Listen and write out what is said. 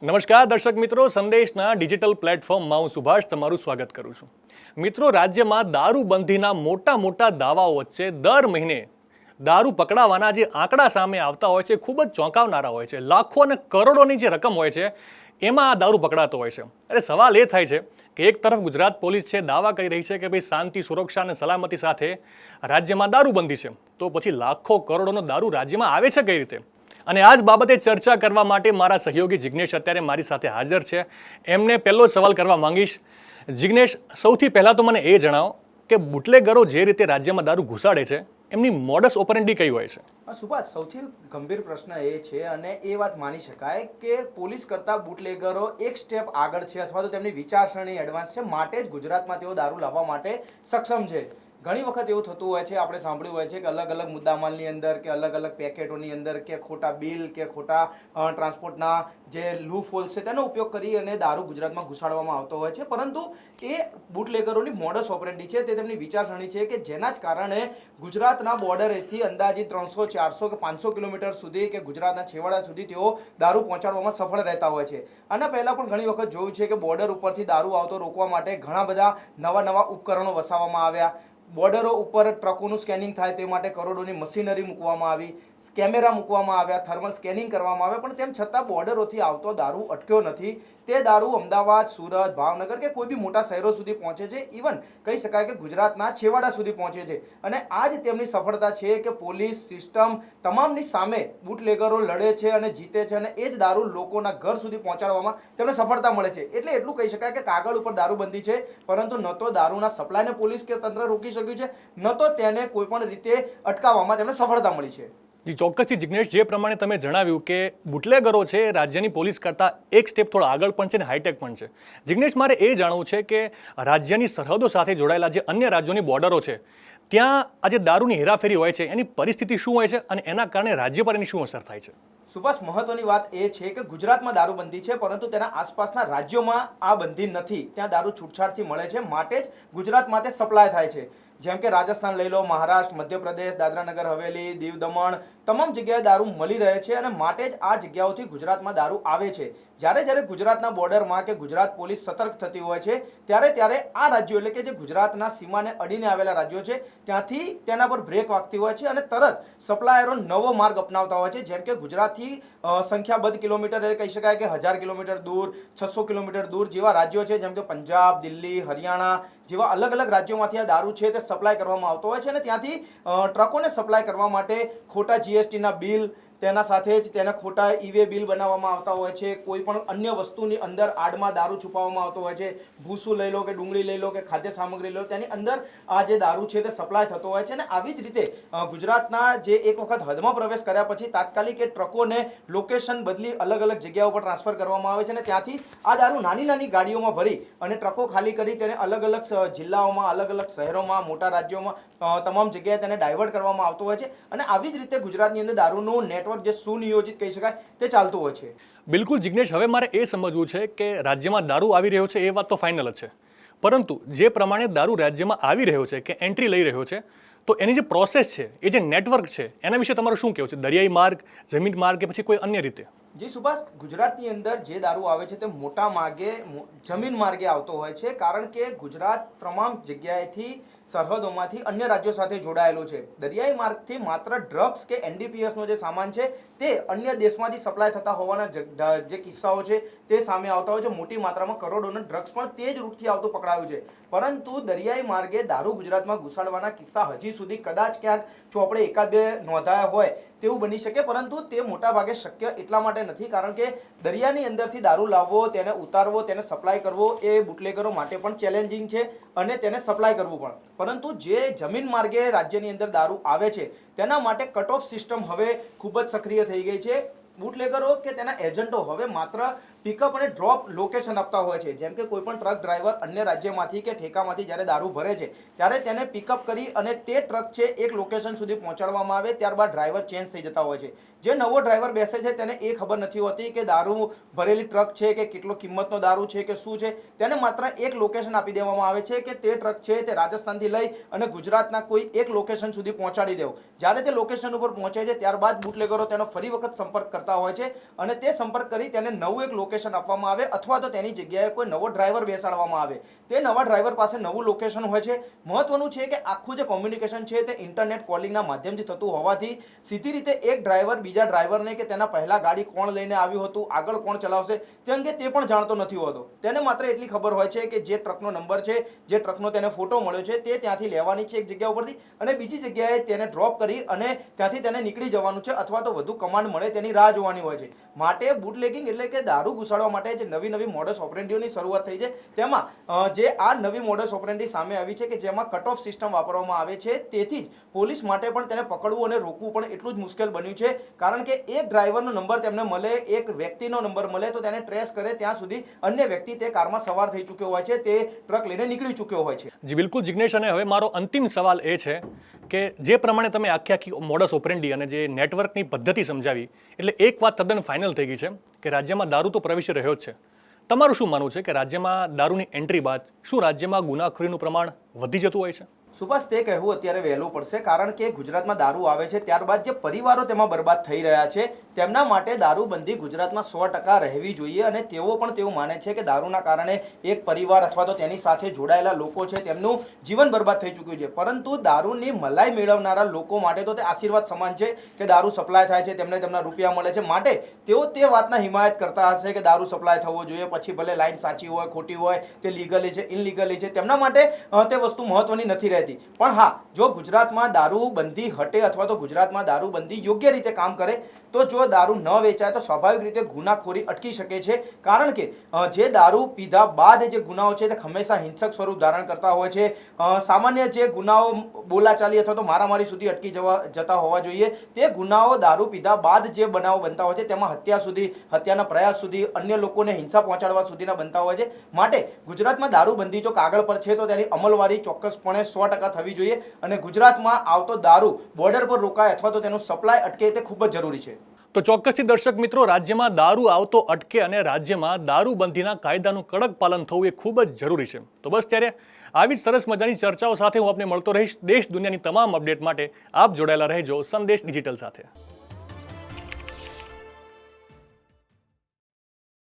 નમસ્કાર દર્શક મિત્રો, સંદેશના ડિજિટલ પ્લેટફોર્મમાં હું સુભાષ તમારું સ્વાગત કરું છું. મિત્રો, રાજ્યમાં દારૂબંધીના મોટા દાવાઓ વચ્ચે દર મહિને દારૂ પકડાવાના જે આંકડા સામે આવતા હોય છે ખૂબ જ ચોંકાવનારા હોય છે. લાખો અને કરોડોની જે રકમ હોય છે એમાં આ દારૂ પકડાતો હોય છે. અરે સવાલ એ થાય છે કે એક તરફ ગુજરાત પોલીસ છે, દાવા કરી રહી છે કે ભાઈ શાંતિ, સુરક્ષા અને સલામતી સાથે રાજ્યમાં દારૂબંધી છે, તો પછી લાખો કરોડોનો દારૂ રાજ્યમાં આવે છે કઈ રીતે? અને આ જ બાબતે ચર્ચા કરવા માટે મારા સહયોગી જિગ્નેશ અત્યારે મારી સાથે હાજર છે. એમને પહેલો સવાલ કરવા માંગીશ. જિગ્નેશ, સૌથી પહેલાં તો મને એ જણાવો કે બુટલેગરો જે રીતે રાજ્યમાં દારૂ ઘુસાડે છે એમની મોડસ ઓપરેન્ડી કઈ હોય છે? સુભાષ, સૌથી ગંભીર પ્રશ્ન એ છે અને એ વાત માની શકાય કે પોલીસ કરતા બુટલેગરો એક સ્ટેપ આગળ છે અથવા તો તેમની વિચારસરણી એડવાન્સ છે, માટે જ ગુજરાતમાં તેઓ દારૂ લાવવા માટે સક્ષમ છે. ઘણી વખત એવું થતું હોય છે, આપણે સાંભળ્યું હોય છે કે અલગ અલગ મુદ્દામાલની અંદર કે અલગ અલગ પેકેટોની અંદર કે ખોટા બિલ કે ખોટા ટ્રાન્સપોર્ટના જે લૂપ હોલ્સ છે તેનો ઉપયોગ કરી અને દારૂ ગુજરાતમાં ઘુસાડવામાં આવતો હોય છે. પરંતુ એ બુટલેગરોની મોડસ ઓપરેન્ડી છે, તે તેમની વિચારસરણી છે કે જેના જ કારણે ગુજરાતના બોર્ડરેથી અંદાજિત 300, 400 કે 500 કિલોમીટર સુધી કે ગુજરાતના છેવાડા સુધી તેઓ દારૂ પહોંચાડવામાં સફળ રહેતા હોય છે. આના પહેલાં પણ ઘણી વખત જોયું છે કે બોર્ડર ઉપરથી દારૂ આવતો રોકવા માટે ઘણા બધા નવા ઉપકરણો વસાવવામાં આવ્યા. બોર્ડરો ઉપર ટ્રકોનું સ્કેનિંગ થાય તે માટે કરોડોની મશીનરી મૂકવામાં આવી, કેમેરા મૂકવામાં આવ્યા, થર્મલ સ્કેનિંગ કરવામાં આવ્યા, પણ તેમ છતાં બોર્ડરોથી આવતો દારૂ અટક્યો નથી. તે દારૂ અમદાવાદ, સુરત, ભાવનગર કે કોઈ બી મોટા શહેરો સુધી પહોંચે છે. ઇવન કહી શકાય કે ગુજરાતના છેવાડા સુધી પહોંચે છે. અને આ જ તેમની સફળતા છે કે પોલીસ સિસ્ટમ તમામની સામે બુટલેગરો લડે છે અને જીતે છે, અને એ જ દારૂ લોકોના ઘર સુધી પહોંચાડવામાં તેમને સફળતા મળે છે. એટલે એટલું કહી શકાય કે કાગળ ઉપર દારૂબંધી છે, પરંતુ ન તો દારૂના સપ્લાયને પોલીસ કે તંત્ર રોકી શક્યું છે, ન તો તેને કોઈ પણ રીતે અટકાવવામાં તેમને સફળતા મળી છે. જી ચોક્કસથી જિગ્નેશ, જે પ્રમાણે તમે જણાવ્યું કે બુટલેગરો છે રાજ્યની પોલીસ કરતાં એક સ્ટેપ થોડા આગળ પણ છે અને હાઈટેક પણ છે. જિગ્નેશ, મારે એ જાણવું છે કે રાજ્યની સરહદો સાથે જોડાયેલા જે અન્ય રાજ્યોની બોર્ડરો છે ત્યાં આ જે દારૂની હેરાફેરી હોય છે એની પરિસ્થિતિ શું હોય છે અને એના કારણે રાજ્ય પર એની શું અસર થાય છે? સુભાષ, મહત્વની વાત એ છે કે ગુજરાતમાં દારૂબંધી છે, પરંતુ તેના આસપાસના રાજ્યોમાં આ બંધી નથી. ત્યાં દારૂ છૂટછાટથી મળે છે, માટે જ ગુજરાતમાં તે સપ્લાય થાય છે. જેમ કે રાજસ્થાન લઈ લો, મહારાષ્ટ્ર, મધ્યપ્રદેશ, દાદરાનગર હવેલી, દીવ દમણ, તમામ જગ્યાએ દારૂ મળી રહે છે અને માટે જ આ જગ્યાઓથી ગુજરાતમાં દારૂ આવે છે. જ્યારે ગુજરાતના બોર્ડરમાં કે ગુજરાત પોલીસ સતર્ક થતી હોય છે ત્યારે આ રાજ્યો એટલે કે જે ગુજરાતના સીમાને અડીને આવેલા રાજ્યો છે ત્યાંથી તેના પર બ્રેક વાગતી હોય છે અને તરત સપ્લાયરો નવો માર્ગ અપનાવતા હોય છે. જેમ કે ગુજરાતથી સંખ્યાબદ્ધ કિલોમીટર એટલે કહી શકાય કે 1000 કિલોમીટર દૂર, 600 કિલોમીટર દૂર જેવા રાજ્યો છે, જેમ કે પંજાબ, દિલ્હી, હરિયાણા જેવા અલગ અલગ રાજ્યોમાંથી આ દારૂ છે તે સપ્લાય કરવામાં આવતો હોય છે. અને ત્યાંથી ટ્રકોને સપ્લાય કરવા માટે ખોટા જીએસટીના બિલ, તેના સાથે જ તેના ખોટા ઈ-વે બિલ બનાવવામાં આવતા હોય છે. કોઈ પણ અન્ય વસ્તુની અંદર આડમાં દારૂ છુપાવવામાં આવતો હોય છે. ભૂસું લઈ લો કે ડુંગળી લઈ લો કે ખાદ્ય સામગ્રી લઈ લો, તેની અંદર આ જે દારૂ છે તે સપ્લાય થતો હોય છે. અને આવી જ રીતે ગુજરાતના જે એક વખત હદમાં પ્રવેશ કર્યા પછી તાત્કાલિક એ ટ્રકોને લોકેશન બદલી અલગ અલગ જગ્યાઓ પર ટ્રાન્સફર કરવામાં આવે છે અને ત્યાંથી આ દારૂ નાની ગાડીઓમાં ભરી અને ટ્રકો ખાલી કરી તેને અલગ અલગ જિલ્લાઓમાં, અલગ અલગ શહેરોમાં, મોટા રાજ્યોમાં તમામ જગ્યાએ તેને ડાયવર્ટ કરવામાં આવતો હોય છે. અને આવી જ રીતે ગુજરાતની અંદર દારૂનું નેટવર્ક જે સુનિયોજિત કહી શકાય તે ચાલતું હોય છે. બિલકુલ જિગ્નેશ, હવે મારે એ સમજવું છે કે રાજ્યમાં દારૂ આવી રહ્યો છે એ વાત તો ફાઇનલ જ છે, પરંતુ જે પ્રમાણે દારૂ રાજ્યમાં આવી રહ્યો છે કે એન્ટ્રી લઈ રહ્યો છે, તો એની જે પ્રોસેસ છે, એ જે નેટવર્ક છે, એના વિશે તમારું શું કહેવું છે? દરિયાઈ માર્ગ, જમીન માર્ગ કે પછી કોઈ અન્ય રીતે? જી સુભાષ, ગુજરાતની અંદર જે દારૂ આવે છે તે મોટા માર્ગે જમીન માર્ગે આવતો હોય છે, કારણ કે ગુજરાત તમામ જગ્યાએથી સરહદોમાંથી અન્ય રાજ્યો સાથે જોડાયેલું છે. દરિયાઈ માર્ગથી માત્ર ડ્રગ્સ કે એનડીપીએસનો જે સામાન છે તે અન્ય દેશમાંથી સપ્લાય થતા હોવાના જે કિસ્સાઓ છે તે સામે આવતા હોય છે. મોટી માત્રામાં કરોડોનો ડ્રગ્સ પણ તે જ રૂટથી આવતું પકડાયું છે. પરંતુ દરિયાઈ માર્ગે દારૂ ગુજરાતમાં ઘુસાડવાના કિસ્સા હજી સુધી કદાચ ક્યાંક ચોપડે એકાદ બે નોંધાયા હોય તેવું બની શકે, પરંતુ તે મોટા ભાગે શક્ય એટલા માટે નથી કારણ કે દરિયાની અંદરથી દારૂ લાવવો, તેને ઉતારવો, તેને સપ્લાય કરવો એ બુટલેગરો માટે પણ ચેલેન્જિંગ છે અને તેને સપ્લાય કરવું પણ. પરંતુ જે જમીન માર્ગે રાજ્યની અંદર દારૂ આવે છે તેના માટે કટ ઓફ સિસ્ટમ હવે ખૂબ જ સક્રિય થઈ ગઈ છે. બુટલેગરો કે તેના એજન્ટો હવે માત્ર પિકઅપ અને ડ્રોપ લોકેશન આપતા હોય છે. જેમ કે કોઈ પણ ટ્રક ડ્રાઈવર અન્ય રાજ્યમાંથી કે ઠેકામાંથી જ્યારે દારૂ ભરે છે ત્યારે તેને પિકઅપ કરી અને તે ટ્રક છે એક લોકેશન સુધી પહોંચાડવામાં આવે, ત્યારબાદ ડ્રાઈવર ચેન્જ થઈ જતા હોય છે. જે નવો ડ્રાઈવર બેસે છે તેને એ ખબર નથી હોતી કે દારૂ ભરેલી ટ્રક છે કે કેટલો કિંમતનો દારૂ છે કે શું છે. તેને માત્ર એક લોકેશન આપી દેવામાં આવે છે કે તે ટ્રક છે તે રાજસ્થાનથી લઈ અને ગુજરાતના કોઈ એક લોકેશન સુધી પહોંચાડી દેવો. જ્યારે તે લોકેશન ઉપર પહોંચે છે ત્યારબાદ બુટલેગરો તેનો ફરી વખત સંપર્ક કરતા હોય છે અને તે સંપર્ક કરી તેને નવું એક લોકેશન લોકેશન આપવામાં આવે અથવા તો તેની જગ્યાએ કોઈ નવો ડ્રાઈવર બેસાડવામાં આવે. તે નવા ડ્રાઈવર પાસે નવું લોકેશન હોય છે. મહત્વનું છે કે આખું જે કોમ્યુનિકેશન છે તે ઇન્ટરનેટ કોલિંગના માધ્યમથી થતું હોવાથી સીધી રીતે એક ડ્રાઈવર બીજા ડ્રાઈવરને કે તેના પહેલા ગાડી કોણ લઈને આવ્યું હતું, આગળ કોણ ચલાવશે તે અંગે તે પણ જાણતો નથી હોતો. તેને માત્ર એટલી ખબર હોય છે કે જે ટ્રકનો નંબર છે, જે ટ્રકનો તેને ફોટો મળ્યો છે તે ત્યાંથી લેવાની છે એક જગ્યા ઉપરથી અને બીજી જગ્યાએ તેને ડ્રોપ કરી અને ત્યાંથી તેને નીકળી જવાનું છે અથવા તો વધુ કમાન્ડ મળે તેની રાહ જોવાની હોય છે. માટે બુટલેગિંગ એટલે કે દારૂ ઘુસાડવા માટે જે નવી મોડસ ઓપરેન્ડીઓની શરૂઆત થઈ છે તેમાં જે આ નવી મોડસ ઓપરેન્ડી સામે આવી છે કે જેમાં કટ ઓફ સિસ્ટમ વાપરવામાં આવે છે. તેથી જ પોલીસ માટે પણ તેને પકડવું અને રોકવું પણ એટલું જ મુશ્કેલ બન્યું છે. કારણ કે એક ડ્રાઈવરનો નંબર તેમને મળે, એક વ્યક્તિનો નંબર મળે તો તેને ટ્રેસ કરે ત્યાં સુધી અન્ય વ્યક્તિ તે કારમાં સવાર થઈ ચૂક્યો હોય છે, તે ટ્રક લઈને નીકળી ચૂક્યો હોય છે. જી બિલકુલ જિગ્નેશ, અને હવે મારો અંતિમ સવાલ એ છે કે જે પ્રમાણે તમે આખી મોડસ ઓપરેન્ડી અને જે નેટવર્કની પદ્ધતિ સમજાવી, એટલે એક વાત તદ્દન ફાઇનલ થઈ ગઈ છે કે રાજ્યમાં દારૂ તો પ્રવેશી રહ્યો જ છે. તમારું શું માનવું છે કે રાજ્યમાં દારૂની એન્ટ્રી બાદ શું રાજ્યમાં ગુનાખોરીનું પ્રમાણ વધી જતું હોય છે? સુભાષ, તે કહેવું અત્યારે વહેલું પડશે કારણ કે ગુજરાતમાં દારૂ આવે છે ત્યારબાદ જે પરિવારો તેમાં બરબાદ થઈ રહ્યા છે તેમના માટે દારૂબંધી ગુજરાતમાં 100% રહેવી જોઈએ અને તેઓ પણ તેવું માને છે કે દારૂના કારણે એક પરિવાર અથવા તો તેની સાથે જોડાયેલા લોકો છે તેમનું જીવન બરબાદ થઈ ચૂક્યું છે. પરંતુ દારૂની મલાઈ મેળવનારા લોકો માટે તો તે આશીર્વાદ સમાન છે કે દારૂ સપ્લાય થાય છે, તેમને તેમના રૂપિયા મળે છે. માટે તેઓ તે વાતના હિમાયત કરતા હશે કે દારૂ સપ્લાય થવો જોઈએ, પછી ભલે લાઈન સાચી હોય ખોટી હોય, તે લીગલી છે ઇનલીગલી છે, તેમના માટે તે વસ્તુ મહત્વની નથી રહેતી. પણ હા, જો ગુજરાતમાં દારૂબંધી હટે અથવા તો ગુજરાતમાં દારૂબંધી યોગ્ય રીતે કામ કરે તો જો દારૂ ન વેચાય તો સ્વાભાવિક રીતે ગુનાખોરી અટકી શકે છે. કારણ કે જે દારૂ પીધા બાદ જે ગુનાઓ છે તે હંમેશા હિંસક સ્વરૂપ ધારણ કરતા હોય છે. સામાન્ય જે ગુનાઓ બોલાચાલી અથવા તો મારામારી સુધી અટકી જતા હોવા જોઈએ તે ગુનાઓ દારૂ પીધા બાદ જે બનાવો બનતા હોય છે તેમાં હત્યા સુધી, હત્યાના પ્રયાસ સુધી, અન્ય લોકોને હિંસા પહોંચાડવા સુધીના બનતા હોય છે. માટે ગુજરાતમાં દારૂબંધી જો કાગળ પર છે તો તેની અમલવારી ચોક્કસપણે 100% થવી જોઈએ અને ગુજરાતમાં આવતો દારૂ બોર્ડર પર રોકાય અથવા તો તેનું સપ્લાય અટકે તે ખૂબ જ જરૂરી છે. તો ચોક્કસથી દર્શક મિત્રો, રાજ્યમાં દારૂ આવતો અટકે અને રાજ્યમાં દારૂબંધીના કાયદાનું કડક પાલન થવું એ ખૂબ જ જરૂરી છે. તો બસ ત્યારે આવી જ સરસ મજાની ચર્ચાઓ સાથે હું આપને મળતો રહીશ. દેશ દુનિયાની તમામ અપડેટ માટે આપ જોડાયેલા રહેજો સંદેશ ડિજિટલ સાથે.